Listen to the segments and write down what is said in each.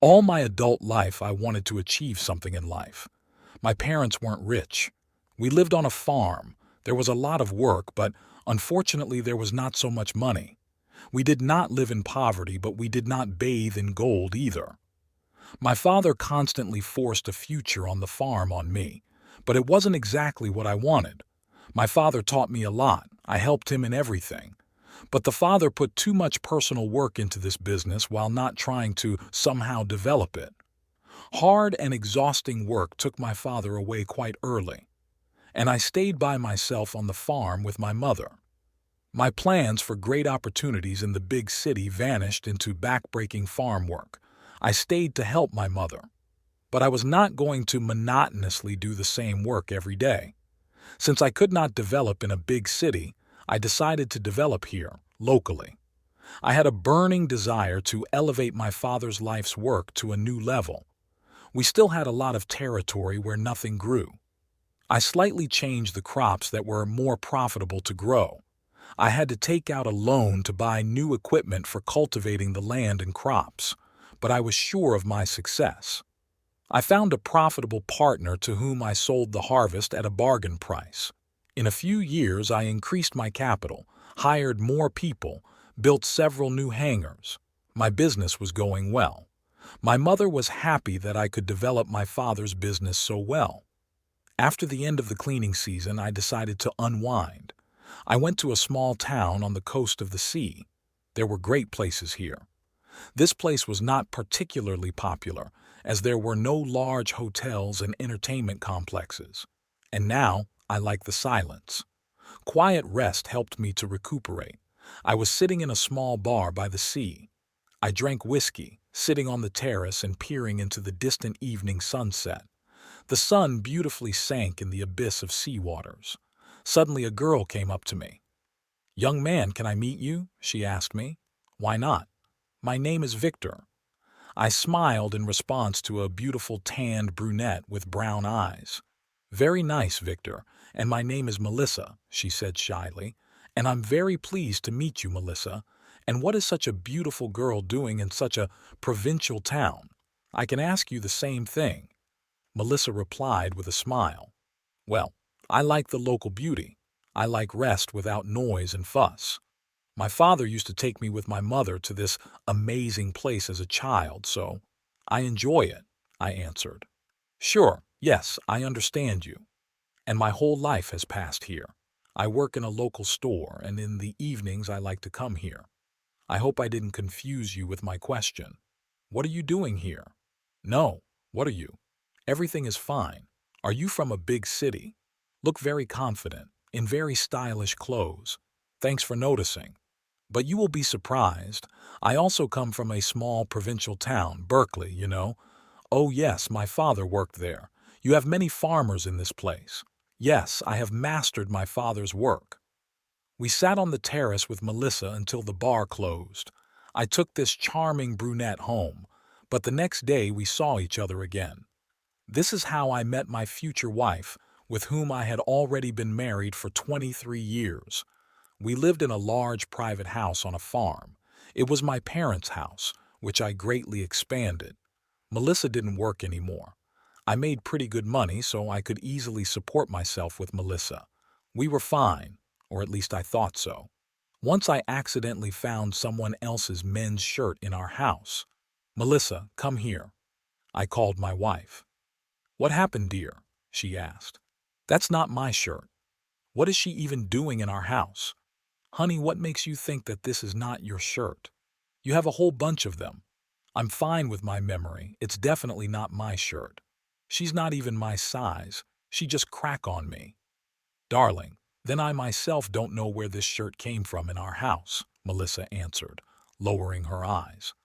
All my adult life, I wanted to achieve something in life. My parents weren't rich. We lived on a farm. There was a lot of work, but unfortunately, there was not so much money. We did not live in poverty, but we did not bathe in gold either. My father constantly forced a future on the farm on me, but it wasn't exactly what I wanted. My father taught me a lot. I helped him in everything. But the father put too much personal work into this business while not trying to somehow develop it. Hard and exhausting work took my father away quite early, and I stayed by myself on the farm with my mother. My plans for great opportunities in the big city vanished into backbreaking farm work. I stayed to help my mother, but I was not going to monotonously do the same work every day. Since I could not develop in a big city, I decided to develop here, locally. I had a burning desire to elevate my father's life's work to a new level. We still had a lot of territory where nothing grew. I slightly changed the crops that were more profitable to grow. I had to take out a loan to buy new equipment for cultivating the land and crops, but I was sure of my success. I found a profitable partner to whom I sold the harvest at a bargain price. In a few years, I increased my capital, hired more people, built several new hangars. My business was going well. My mother was happy that I could develop my father's business so well. After the end of the cleaning season, I decided to unwind. I went to a small town on the coast of the sea. There were great places here. This place was not particularly popular, as there were no large hotels and entertainment complexes. And now, I like the silence. Quiet rest helped me to recuperate. I was sitting in a small bar by the sea. I drank whiskey, sitting on the terrace and peering into the distant evening sunset. The sun beautifully sank in the abyss of sea waters. Suddenly a girl came up to me. "Young man, can I meet you?" she asked me. "Why not?" "My name is Victor." I smiled in response to a beautiful tanned brunette with brown eyes. "Very nice, Victor, and my name is Melissa," she said shyly. "And I'm very pleased to meet you, Melissa. And what is such a beautiful girl doing in such a provincial town? I can ask you the same thing." Melissa replied with a smile. "Well, I like the local beauty. I like rest without noise and fuss. My father used to take me with my mother to this amazing place as a child, so I enjoy it," I answered. "Sure, yes, I understand you. And my whole life has passed here. I work in a local store, and in the evenings I like to come here. I hope I didn't confuse you with my question. What are you doing here?" "No, what are you?" "Everything is fine. Are you from a big city? Look very confident, in very stylish clothes. Thanks for noticing. But you will be surprised. I also come from a small provincial town, Berkeley, you know. Oh yes, my father worked there. You have many farmers in this place. Yes, I have mastered my father's work." We sat on the terrace with Melissa until the bar closed. I took this charming brunette home, but the next day we saw each other again. This is how I met my future wife, with whom I had already been married for 23 years. We lived in a large private house on a farm. It was my parents' house, which I greatly expanded. Melissa didn't work anymore. I made pretty good money, so I could easily support myself with Melissa. We were fine, or at least I thought so. Once I accidentally found someone else's men's shirt in our house. "Melissa, come here." I called my wife. "What happened, dear?" she asked. "That's not my shirt. What is she even doing in our house? Honey, what makes you think that this is not your shirt? You have a whole bunch of them." "I'm fine with my memory. It's definitely not my shirt. She's not even my size. She just crack on me." "Darling, then I myself don't know where this shirt came from in our house," Melissa answered, lowering her eyes.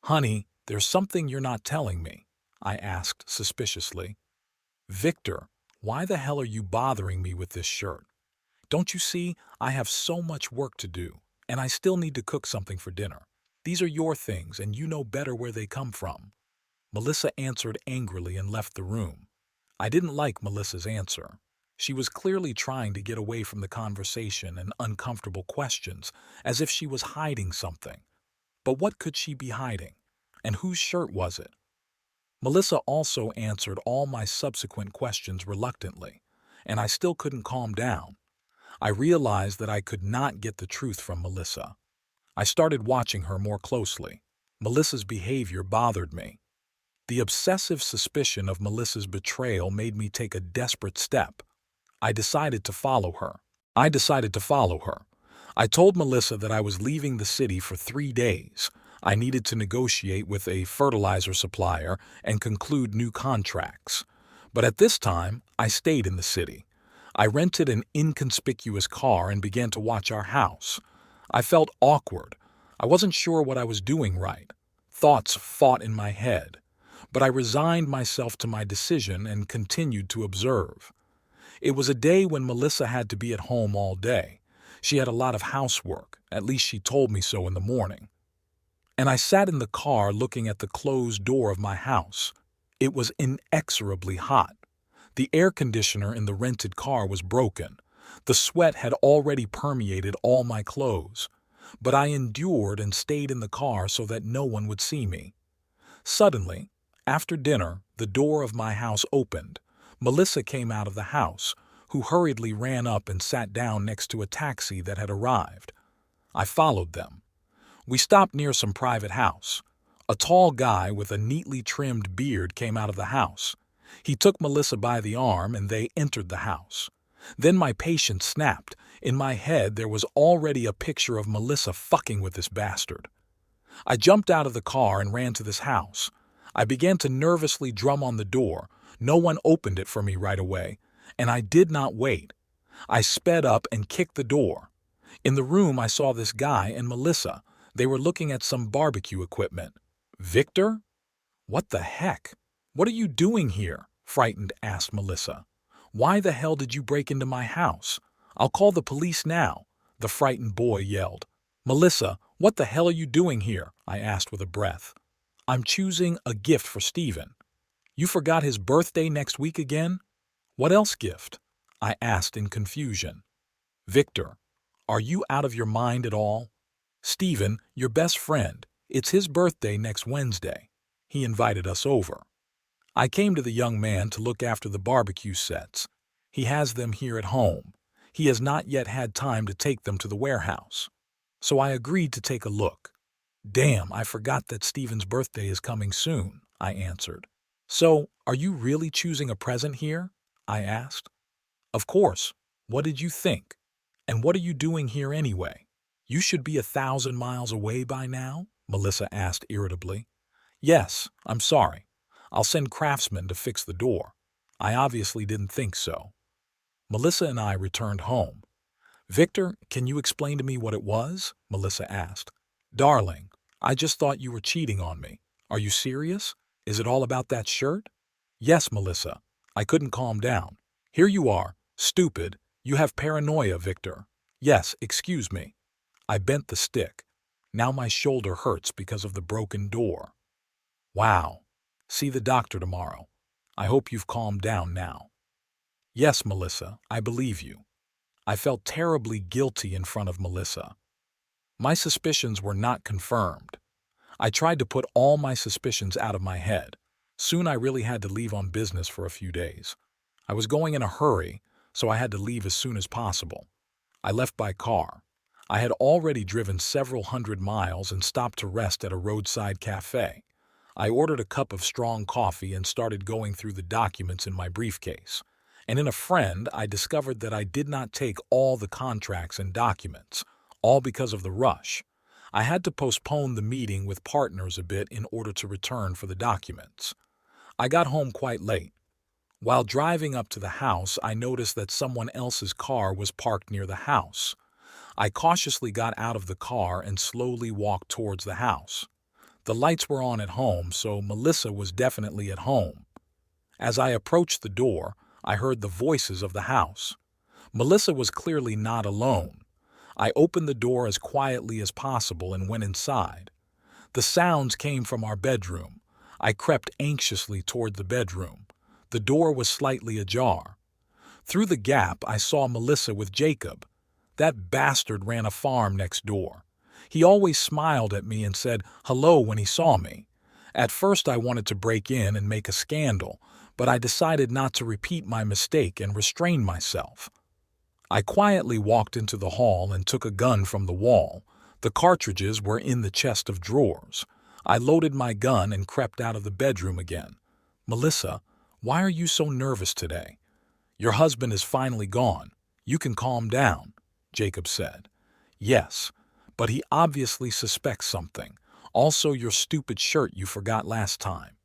"Honey, there's something you're not telling me," I asked suspiciously. "Victor, why the hell are you bothering me with this shirt? Don't you see, I have so much work to do, and I still need to cook something for dinner. These are your things, and you know better where they come from." Melissa answered angrily and left the room. I didn't like Melissa's answer. She was clearly trying to get away from the conversation and uncomfortable questions, as if she was hiding something. But what could she be hiding? And whose shirt was it? Melissa also answered all my subsequent questions reluctantly, and I still couldn't calm down. I realized that I could not get the truth from Melissa. I started watching her more closely. Melissa's behavior bothered me. The obsessive suspicion of Melissa's betrayal made me take a desperate step. I decided to follow her. I told Melissa that I was leaving the city for 3 days. I needed to negotiate with a fertilizer supplier and conclude new contracts. But at this time, I stayed in the city. I rented an inconspicuous car and began to watch our house. I felt awkward. I wasn't sure what I was doing right. Thoughts fought in my head. But I resigned myself to my decision and continued to observe. It was a day when Melissa had to be at home all day. She had a lot of housework, at least she told me so in the morning. And I sat in the car looking at the closed door of my house. It was inexorably hot. The air conditioner in the rented car was broken. The sweat had already permeated all my clothes. But I endured and stayed in the car so that no one would see me. Suddenly, after dinner, the door of my house opened. Melissa came out of the house, who hurriedly ran up and sat down next to a taxi that had arrived. I followed them. We stopped near some private house. A tall guy with a neatly trimmed beard came out of the house. He took Melissa by the arm and they entered the house. Then my patience snapped. In my head there was already a picture of Melissa fucking with this bastard. I jumped out of the car and ran to this house. I began to nervously drum on the door. No one opened it for me right away, and I did not wait. I sped up and kicked the door. In the room I saw this guy and Melissa. They were looking at some barbecue equipment. "Victor? What the heck? What are you doing here?" frightened asked Melissa. "Why the hell did you break into my house? I'll call the police now," the frightened boy yelled. "Melissa, what the hell are you doing here?" I asked with a breath. "I'm choosing a gift for Steven." "You forgot his birthday next week again?" "What else gift?" I asked in confusion. "Victor, are you out of your mind at all? Steven, your best friend, it's his birthday next Wednesday. He invited us over. I came to the young man to look after the barbecue sets. He has them here at home. He has not yet had time to take them to the warehouse. So I agreed to take a look." "Damn, I forgot that Steven's birthday is coming soon," I answered. "So, are you really choosing a present here?" I asked. "Of course. What did you think? And what are you doing here anyway? You should be 1,000 miles away by now?" Melissa asked irritably. "Yes, I'm sorry. I'll send craftsmen to fix the door. I obviously didn't think so." Melissa and I returned home. "Victor, can you explain to me what it was?" Melissa asked. "Darling, I just thought you were cheating on me. Are you serious? Is it all about that shirt?" "Yes, Melissa." I couldn't calm down. "Here you are. Stupid. You have paranoia, Victor." "Yes, excuse me." I bent the stick. Now my shoulder hurts because of the broken door. "Wow. See the doctor tomorrow. I hope you've calmed down now." "Yes, Melissa, I believe you." I felt terribly guilty in front of Melissa. My suspicions were not confirmed. I tried to put all my suspicions out of my head. Soon I really had to leave on business for a few days. I was going in a hurry, so I had to leave as soon as possible. I left by car. I had already driven several hundred miles and stopped to rest at a roadside cafe. I ordered a cup of strong coffee and started going through the documents in my briefcase. And in a friend, I discovered that I did not take all the contracts and documents, all because of the rush. I had to postpone the meeting with partners a bit in order to return for the documents. I got home quite late. While driving up to the house, I noticed that someone else's car was parked near the house. I cautiously got out of the car and slowly walked towards the house. The lights were on at home, so Melissa was definitely at home. As I approached the door, I heard the voices of the house. Melissa was clearly not alone. I opened the door as quietly as possible and went inside. The sounds came from our bedroom. I crept anxiously toward the bedroom. The door was slightly ajar. Through the gap, I saw Melissa with Jacob. That bastard ran a farm next door. He always smiled at me and said hello when he saw me. At first I wanted to break in and make a scandal, but I decided not to repeat my mistake and restrain myself. I quietly walked into the hall and took a gun from the wall. The cartridges were in the chest of drawers. I loaded my gun and crept out of the bedroom again. "Melissa, why are you so nervous today? Your husband is finally gone. You can calm down," Jacob said. "Yes, but he obviously suspects something. Also your stupid shirt you forgot last time."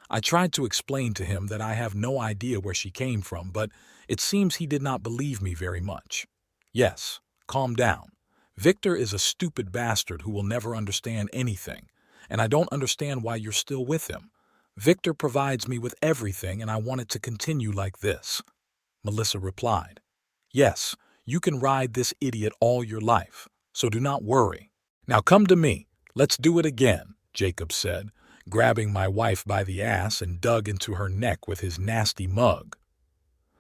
I tried to explain to him that I have no idea where she came from, but it seems he did not believe me very much. "Yes, calm down. Victor is a stupid bastard who will never understand anything, and I don't understand why you're still with him. Victor provides me with everything, and I want it to continue like this," Melissa replied. "Yes, you can ride this idiot all your life, so do not worry. Now come to me. Let's do it again," Jacob said, grabbing my wife by the ass and dug into her neck with his nasty mug.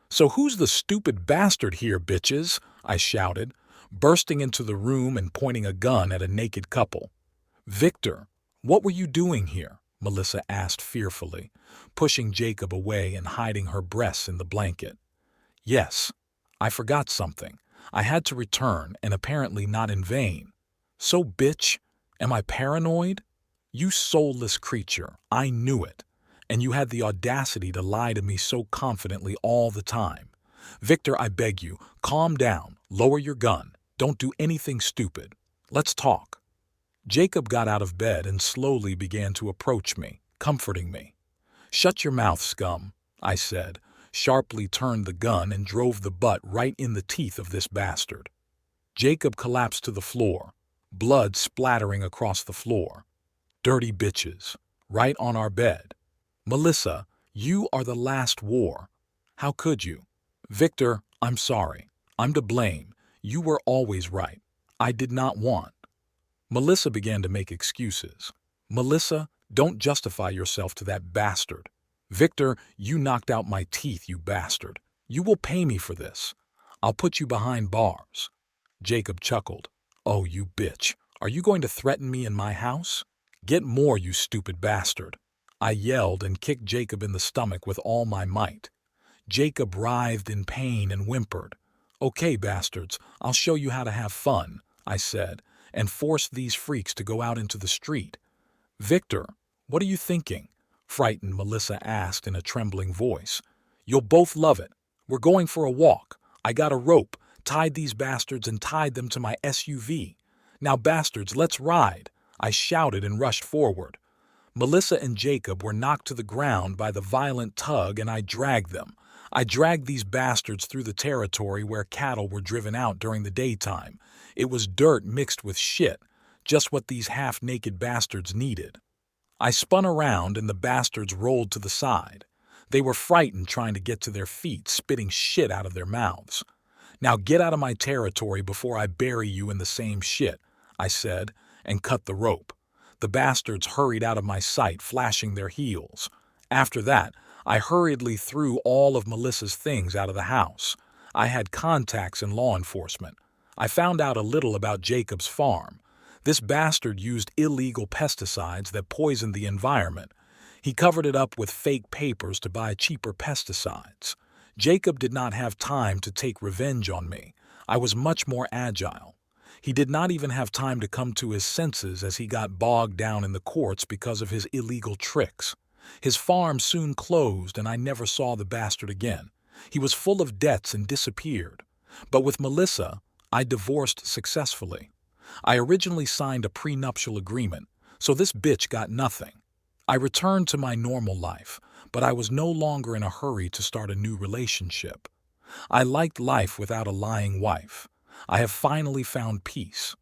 "So who's the stupid bastard here, bitches?" I shouted, bursting into the room and pointing a gun at a naked couple. "Victor, what were you doing here?" Melissa asked fearfully, pushing Jacob away and hiding her breasts in the blanket. "Yes, I forgot something. I had to return, and apparently not in vain." "So, bitch, am I paranoid?" "You soulless creature, I knew it. And you had the audacity to lie to me so confidently all the time. Victor, I beg you, calm down, lower your gun, don't do anything stupid. Let's talk." Jacob got out of bed and slowly began to approach me, comforting me. "Shut your mouth, scum," I said, sharply turned the gun and drove the butt right in the teeth of this bastard. Jacob collapsed to the floor, blood splattering across the floor. "Dirty bitches, right on our bed. Melissa, you are the last war. How could you? Victor, I'm sorry. I'm to blame. You were always right. I did not want." Melissa began to make excuses. "Melissa, don't justify yourself to that bastard. Victor, you knocked out my teeth, you bastard. You will pay me for this. I'll put you behind bars." Jacob chuckled. "Oh, you bitch. Are you going to threaten me in my house? Get more, you stupid bastard." I yelled and kicked Jacob in the stomach with all my might. Jacob writhed in pain and whimpered. "Okay, bastards, I'll show you how to have fun," I said, and forced these freaks to go out into the street. "Victor, what are you thinking?" frightened Melissa asked in a trembling voice. "You'll both love it. We're going for a walk. I got a rope, tied these bastards and tied them to my SUV. Now, bastards, let's ride," I shouted and rushed forward. Melissa and Jacob were knocked to the ground by the violent tug, and I dragged them. I dragged these bastards through the territory where cattle were driven out during the daytime. It was dirt mixed with shit, just what these half-naked bastards needed. I spun around and the bastards rolled to the side. They were frightened trying to get to their feet, spitting shit out of their mouths. "Now get out of my territory before I bury you in the same shit," I said, and cut the rope. The bastards hurried out of my sight, flashing their heels. After that, I hurriedly threw all of Melissa's things out of the house. I had contacts in law enforcement. I found out a little about Jacob's farm. This bastard used illegal pesticides that poisoned the environment. He covered it up with fake papers to buy cheaper pesticides. Jacob did not have time to take revenge on me. I was much more agile. He did not even have time to come to his senses as he got bogged down in the courts because of his illegal tricks. His farm soon closed and I never saw the bastard again. He was full of debts and disappeared. But with Melissa, I divorced successfully. I originally signed a prenuptial agreement, so this bitch got nothing. I returned to my normal life, but I was no longer in a hurry to start a new relationship. I liked life without a lying wife. I have finally found peace.